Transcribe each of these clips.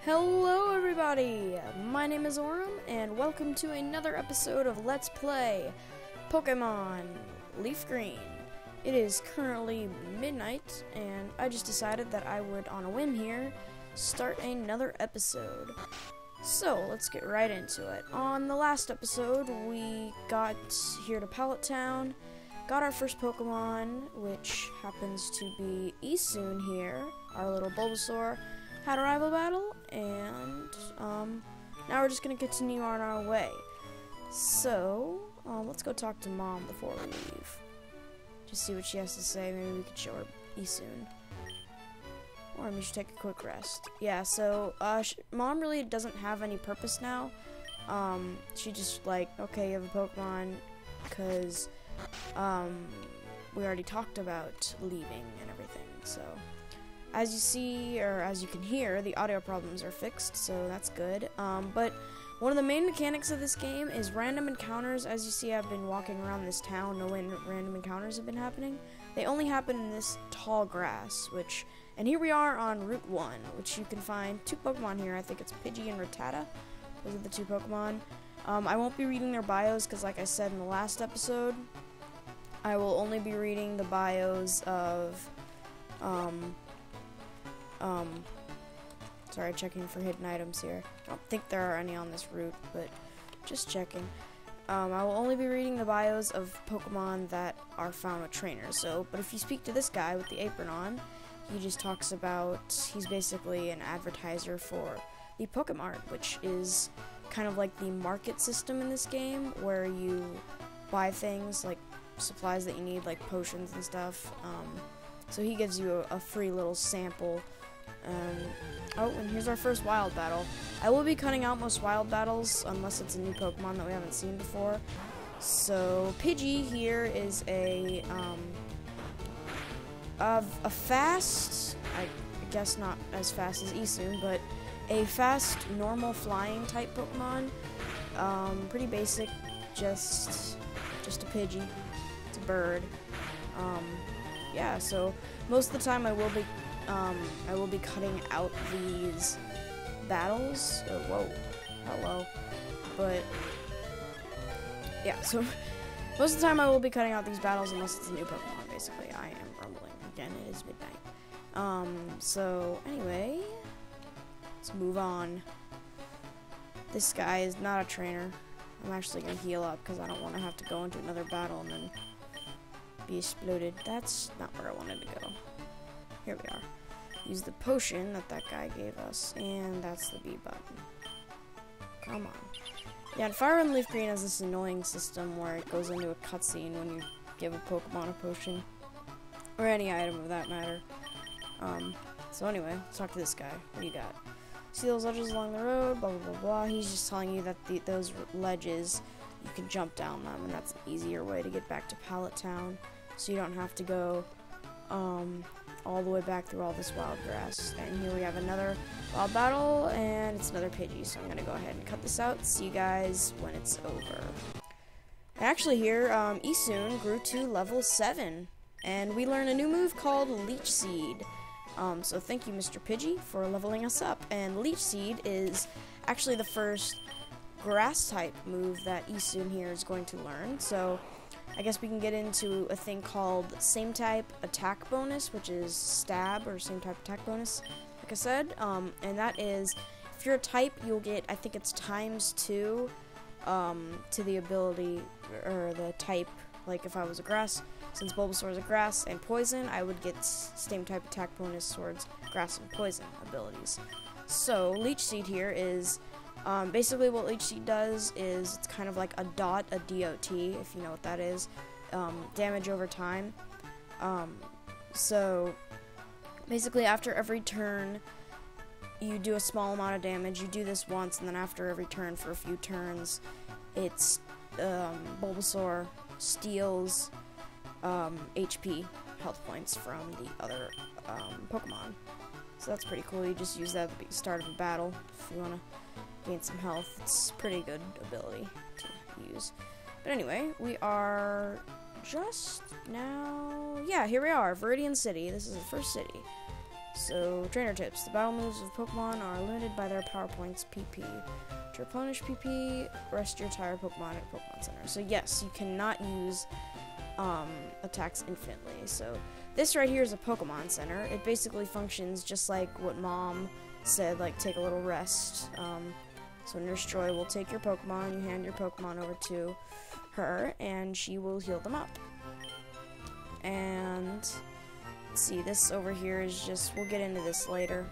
Hello everybody! My name is Orem, and welcome to another episode of Let's Play Pokémon Leaf Green. It is currently midnight, and I just decided that I would, on a whim here, start another episode. So, let's get right into it. On the last episode, we got here to Pallet Town, got our first Pokemon, which happens to be Esoon here, our little Bulbasaur. Had a rival battle, and now we're just going to continue on our way. So, let's go talk to Mom before we leave. Just see what she has to say. Maybe we could show her Esoon. Or we should take a quick rest. Yeah, so Mom really doesn't have any purpose now. She just like, okay, you have a Pokemon, because we already talked about leaving and everything, so... As you see, or as you can hear, the audio problems are fixed, so that's good. But one of the main mechanics of this game is random encounters. As you see, I've been walking around this town, no random encounters have been happening. They only happen in this tall grass, and here we are on Route 1, which you can find two Pokemon here. I think it's Pidgey and Rattata. Those are the two Pokemon. I won't be reading their bios, because like I said in the last episode, I will only be reading the bios of, sorry, checking for hidden items here. I don't think there are any on this route, but just checking. I will only be reading the bios of Pokemon that are found with trainers. But if you speak to this guy with the apron on, he just talks about, he's basically an advertiser for the Pokemart, which is kind of like the market system in this game, where you buy things like supplies that you need, like potions and stuff. So he gives you a free little sample. Oh, and here's our first wild battle. I will be cutting out most wild battles unless it's a new Pokemon that we haven't seen before. So Pidgey here is a fast, I guess not as fast as Esoon, but a fast, normal flying type Pokemon. Pretty basic, just a Pidgey. It's a bird. Yeah, so most of the time I will be cutting out these battles. Oh, whoa, hello. But yeah, so most of the time I will be cutting out these battles unless it's a new Pokemon. Basically, I am rumbling again. It is midnight. So anyway, let's move on. This guy is not a trainer. I'm actually gonna heal up because I don't want to have to go into another battle and then be exploded. That's not where I wanted to go. Here we are. Use the potion that guy gave us, and that's the B button. Come on. Yeah, and Fire and Leaf Green has this annoying system where it goes into a cutscene when you give a Pokemon a potion. Or any item of that matter. So anyway, let's talk to this guy. What do you got? See those ledges along the road? Blah, blah, blah, blah. He's just telling you that those ledges, you can jump down them, and that's an easier way to get back to Pallet Town. So you don't have to go, all the way back through all this wild grass. And here we have another wild battle, and it's another Pidgey, so I'm going to go ahead and cut this out. See you guys when it's over. Actually here, Esoon grew to level 7, and we learn a new move called Leech Seed. So thank you, Mr. Pidgey, for leveling us up. And Leech Seed is actually the first grass-type move that Esoon here is going to learn. So I guess we can get into a thing called same type attack bonus, which is stab, or same type attack bonus, like I said. And that is, if you're a type, you'll get, I think it's ×2 to the ability, or the type. Like if I was a grass, since Bulbasaur is a grass and poison, I would get same type attack bonus towards grass and poison abilities. So Leech Seed here is, basically what Leech Seed does is it's kind of like a DOT, if you know what that is, damage over time. So basically after every turn you do a small amount of damage. You do this once, and then after every turn for a few turns, it's Bulbasaur steals HP, health points from the other Pokemon. So that's pretty cool. You just use that at the start of a battle if you want to gain some health. It's a pretty good ability to use. But anyway, we are just now... Yeah, here we are, Viridian City. This is the first city. So, trainer tips. The battle moves of Pokemon are limited by their power points PP. To replenish PP, rest your tired Pokemon at Pokemon Center. So yes, you cannot use attacks infinitely. So this right here is a Pokemon Center. It basically functions just like what Mom said, like take a little rest. So Nurse Joy will take your Pokemon, you hand your Pokemon over to her, and she will heal them up. And let's see, this over here is just, we'll get into this later.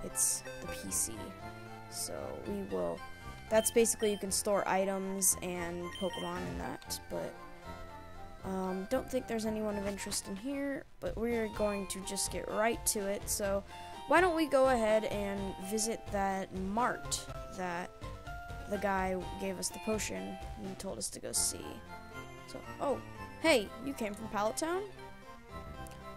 It's the PC. So we will, that's basically you can store items and Pokemon in that, but don't think there's anyone of interest in here, but we're going to just get right to it. So why don't we go ahead and visit that mart that the guy gave us the potion and told us to go see. So, oh, hey, you came from Pallet Town?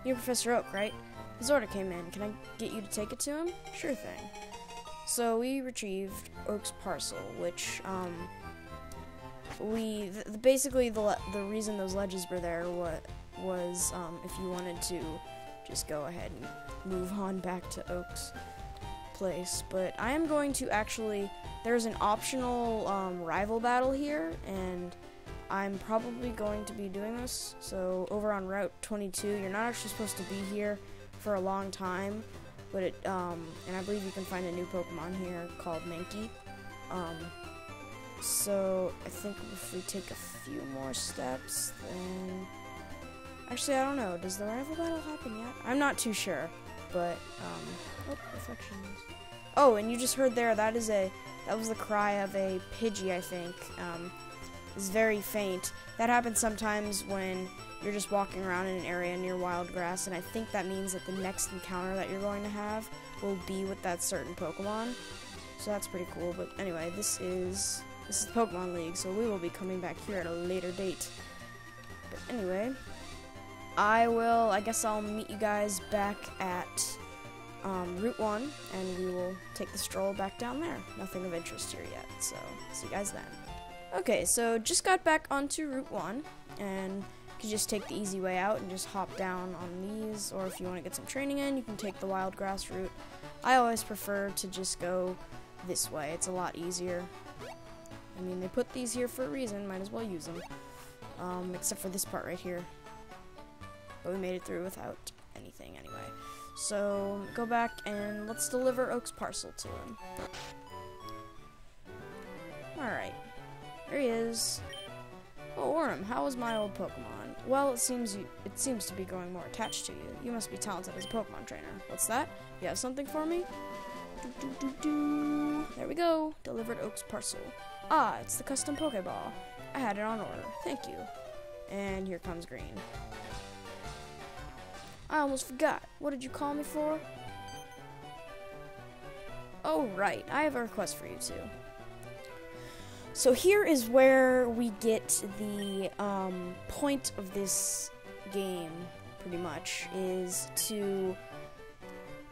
You're Professor Oak, right? His order came in. Can I get you to take it to him? Sure thing. So we retrieved Oak's parcel, which, basically the reason those ledges were there was if you wanted to just go ahead and move on back to Oak's place. But I am going to actually, there's an optional rival battle here, and I'm probably going to be doing this. So over on Route 22, you're not actually supposed to be here for a long time, but it and I believe you can find a new Pokemon here called Mankey. So I think if we take a few more steps, then actually I don't know. Does the rival battle happen yet? I'm not too sure, but oh, reflections. Oh, and you just heard there that was the cry of a Pidgey, I think. It's very faint. That happens sometimes when you're just walking around in an area near wild grass, and I think that means that the next encounter that you're going to have will be with that certain Pokemon. So that's pretty cool. But anyway, this is the Pokemon League, so we will be coming back here at a later date. But anyway, I guess I'll meet you guys back at Route 1, and we will take the stroll back down there. Nothing of interest here yet, so see you guys then. Okay, so just got back onto Route 1, and you can just take the easy way out and just hop down on these, or if you want to get some training in, you can take the wild grass route. I always prefer to just go this way. It's a lot easier. I mean, they put these here for a reason, might as well use them. Except for this part right here. But we made it through without anything anyway. So, go back and let's deliver Oak's parcel to him. Alright. There he is. Oh, Orem, how is my old Pokemon? Well, it seems to be growing more attached to you. You must be talented as a Pokemon trainer. What's that? You have something for me? There we go. Delivered Oak's parcel. Ah, it's the custom Pokeball. I had it on order. Thank you. And here comes Green. I almost forgot. What did you call me for? Oh, right. I have a request for you two. So here is where we get the point of this game, pretty much, is to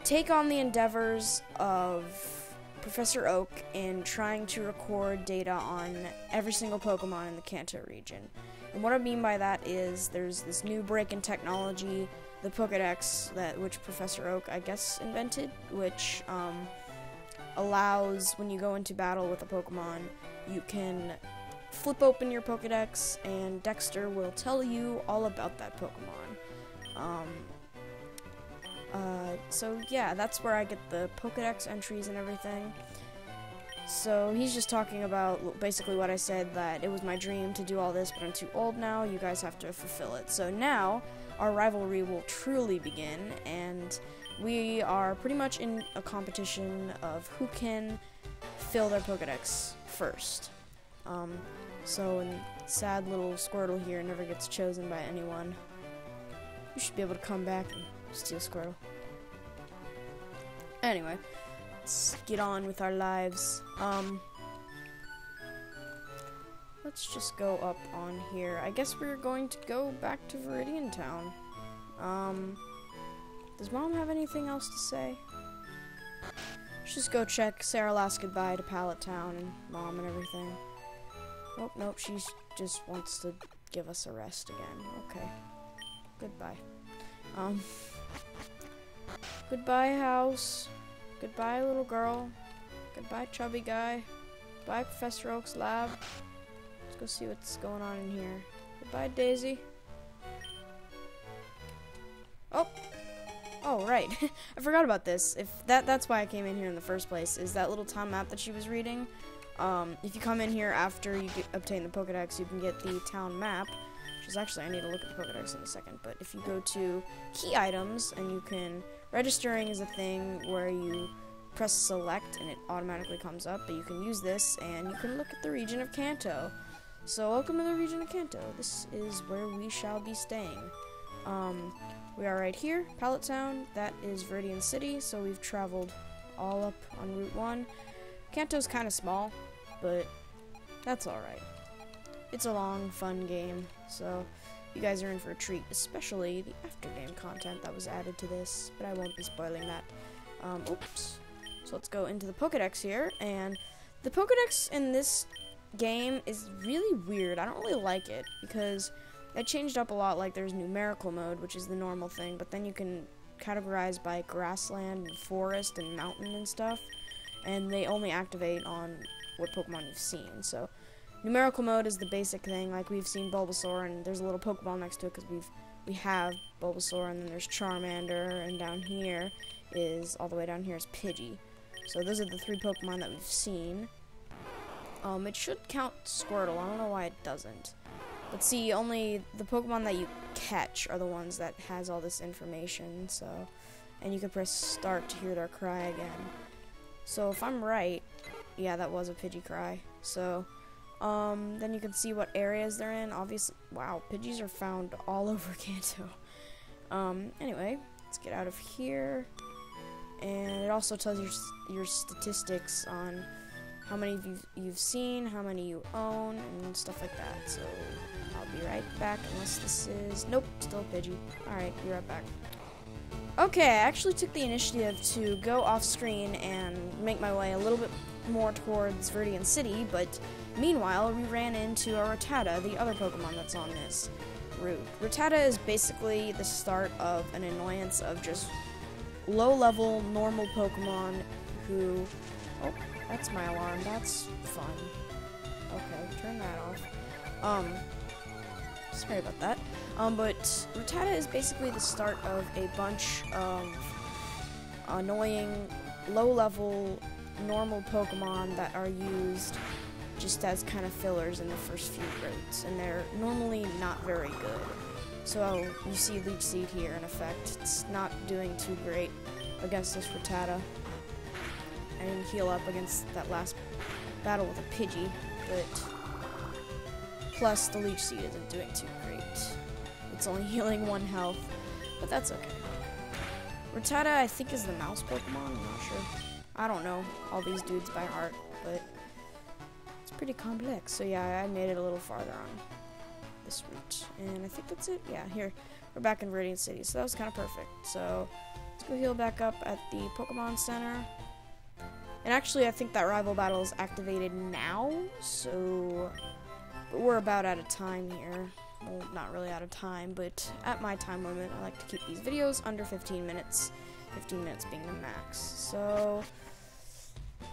take on the endeavors of Professor Oak in trying to record data on every single Pokemon in the Kanto region. And what I mean by that is there's this new break in technology, the Pokédex, which Professor Oak, I guess, invented, which allows, when you go into battle with a Pokemon, you can flip open your Pokédex, and Dexter will tell you all about that Pokemon. So yeah, that's where I get the Pokédex entries and everything. So he's just talking about basically what I said, that it was my dream to do all this, but I'm too old now, you guys have to fulfill it. So now, our rivalry will truly begin, and we are pretty much in a competition of who can fill their Pokédex first. So sad little Squirtle here never gets chosen by anyone. You should be able to come back and steal Squirtle. Anyway, let's get on with our lives. Let's just go up on here. I guess we're going to go back to Viridian Town. Does Mom have anything else to say? Let's just go check, say our last goodbye to Pallet Town and Mom and everything. Oh, nope, she just wants to give us a rest again. Okay. Goodbye. Goodbye, house. Goodbye, little girl. Goodbye, chubby guy. Goodbye, Professor Oak's lab. Let's go see what's going on in here. Goodbye, Daisy. Oh! Oh, right. I forgot about this. That's why I came in here in the first place, is that little town map that she was reading. If you come in here after you obtain the Pokédex, you can get the town map, which is actually, I need to look at the Pokédex in a second, but if you go to key items, and you can, registering is a thing where you press select and it automatically comes up, but you can use this and you can look at the region of Kanto. So welcome to the region of Kanto. This is where we shall be staying. We are right here, Pallet Town. That is Viridian City, so we've traveled all up on Route 1. Kanto's kind of small, but that's alright. It's a long, fun game, so you guys are in for a treat, especially the after-game content that was added to this, but I won't be spoiling that. Oops. So let's go into the Pokédex here, and the Pokédex in this game is really weird. I don't really like it, because they changed up a lot. Like, there's numerical mode, which is the normal thing, but then you can categorize by grassland and forest and mountain and stuff, and they only activate on what Pokemon you've seen. So numerical mode is the basic thing, like we've seen Bulbasaur, and there's a little Pokeball next to it because we have Bulbasaur, and then there's Charmander, and down here is, all the way down here is Pidgey. So those are the 3 Pokemon that we've seen. It should count Squirtle. I don't know why it doesn't. But see, only the Pokemon that you catch are the ones that has all this information, so, and you can press start to hear their cry again. So if I'm right, yeah, that was a Pidgey-cry. So, then you can see what areas they're in. Obviously, wow, Pidgeys are found all over Kanto. Anyway, let's get out of here. And it also tells you your statistics on how many you've seen, how many you own, and stuff like that. So I'll be right back, unless this is, nope, still Pidgey. Alright, be right back. Okay, I actually took the initiative to go off screen and make my way a little bit more towards Viridian City, but meanwhile we ran into a Rattata, the other Pokemon that's on this route. Rattata is basically the start of an annoyance of just low-level, normal Pokemon who, oh, that's my alarm. That's fun. Okay, turn that off. Sorry about that. But Rattata is basically the start of a bunch of annoying, low-level, normal Pokemon that are used just as kind of fillers in the first few routes, and they're normally not very good. So you see Leech Seed here in effect. It's not doing too great against this Rattata. I didn't heal up against that last battle with a Pidgey, but plus the Leech Seed isn't doing too great. It's only healing 1 health, but that's okay. Rattata, I think, is the mouse Pokemon. I'm not sure. I don't know all these dudes by heart, but it's pretty complex. So yeah, I made it a little farther on this route, and I think that's it. Yeah, here we're back in Viridian City, so that was kind of perfect. So let's go heal back up at the Pokemon Center. And actually, I think that rival battle is activated now, so we're about out of time here. Well, not really out of time, but at my time limit, I like to keep these videos under 15 minutes, 15 minutes being the max. So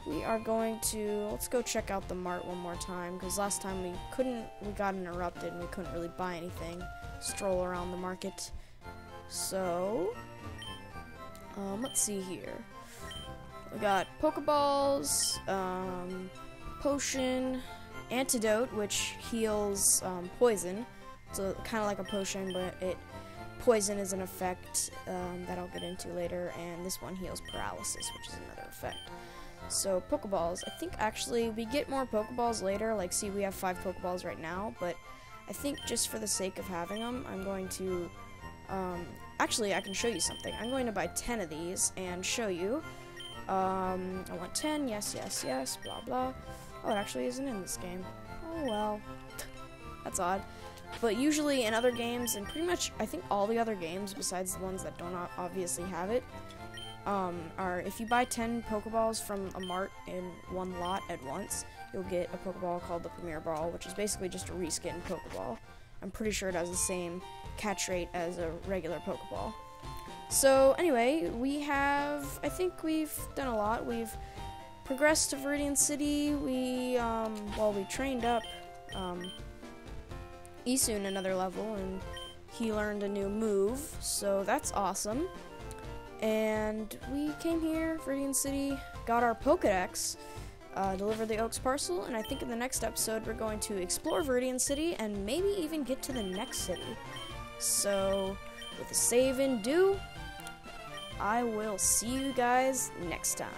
we are going to, let's go check out the mart one more time, because last time we got interrupted and we couldn't really buy anything, stroll around the market. So, let's see here. We got Pokeballs, Potion, Antidote, which heals poison. So kind of like a potion, but poison is an effect that I'll get into later, and this one heals paralysis, which is another effect. So Pokeballs, I think actually we get more Pokeballs later. Like, see, we have 5 Pokeballs right now, but I think just for the sake of having them, I'm going to actually, I can show you something. I'm going to buy 10 of these and show you. I want 10, yes, yes, yes, blah, blah. Oh, it actually isn't in this game. Oh, well. That's odd. But usually in other games, and pretty much, I think all the other games, besides the ones that don't obviously have it, are if you buy 10 Pokeballs from a mart in one lot at once, you'll get a Pokeball called the Premier Ball, which is basically just a reskinned Pokeball. I'm pretty sure it has the same catch rate as a regular Pokeball. So anyway, I think we've done a lot. We've progressed to Viridian City. We trained up Isun another level, and he learned a new move, so that's awesome. And we came here, Viridian City, got our Pokédex, delivered the Oaks parcel, and I think in the next episode we're going to explore Viridian City and maybe even get to the next city. So, with a save and do, I will see you guys next time.